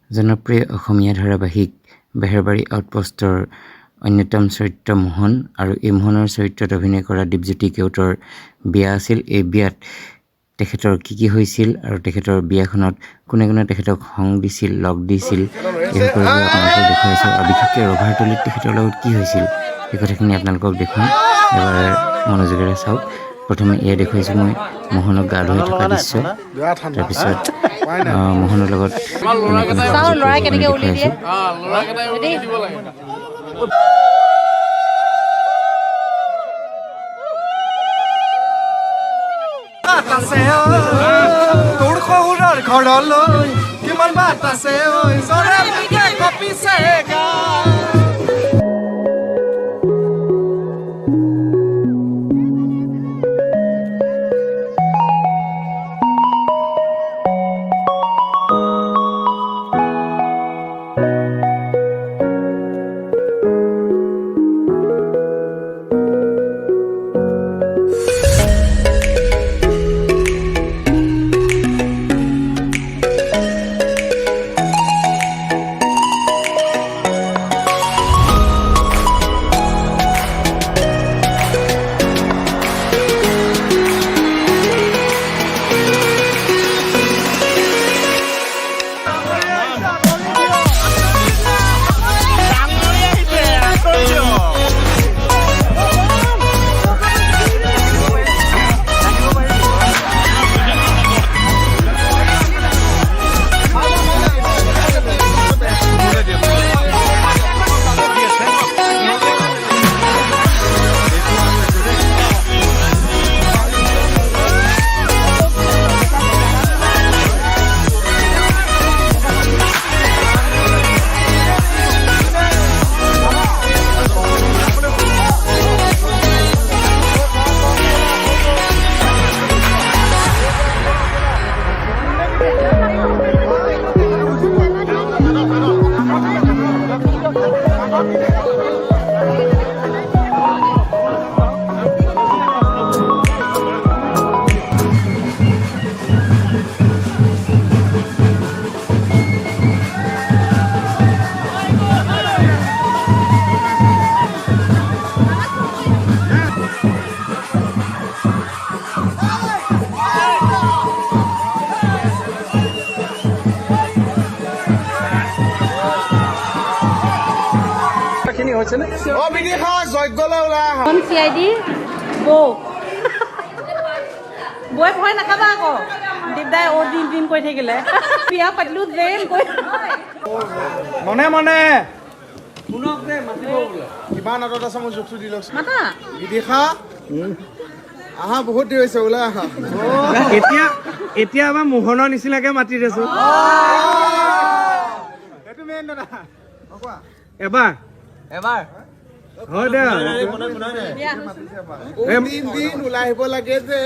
জনপ্ৰিয় অসমীয়া ধাৰাবাহিক বেহেৰবাৰী আউটপোষ্টৰ অন্যতম চৰিত্ৰ মোহন আৰু এই মোহনৰ চৰিত্ৰত অভিনয় কৰা দীপজ্যোতি কেওটৰ বিয়া আছিল। এই বিয়াত তেখেতৰ কি হৈছিল আৰু তেখেতৰ বিয়াখনত কোনে কোনে তেখেতক সংগ দিছিল, লগ দিছিল, এই সকলোবোৰ আপোনালোকক দেখুৱাইছোঁ। আৰু বিশেষকৈ ৰভাৰতলীত তেখেতৰ লগত কি হৈছিল সেই কথাখিনি আপোনালোকক দেখুৱাম। এবাৰ মনোযোগেৰে চাওক। প্ৰথমে এয়া দেখুৱাইছোঁ মই মোহনক গা ধুৱাই থকা দৃশ্য। তাৰপিছত মোহনৰ লগত দেখুৱাইছোঁ। তোৰ শহুৰৰ ঘৰলৈ কিমান বাট আছে ঐ জৰে পিঠে কপিছে গা। বৈ ভয় নাখাবা আকৌ দিগদাৰ অ দিন কৈ থাকিলে বিয়া পাতিলো যেন কৈ মনে মনে শুনক দে মাতিব বোলে কিমান আদত আছে মই জোখটো দি লৈছো মাতা বিদেশা আহা বহুত দেৰি হৈছে ওলাই আহা এতিয়া আমাৰ মোহনৰ নিচিনাকে মাতি দিছো এইটো মেইন দাদা এবাৰ হয় দে দিন ওলাই আহিব লাগে যে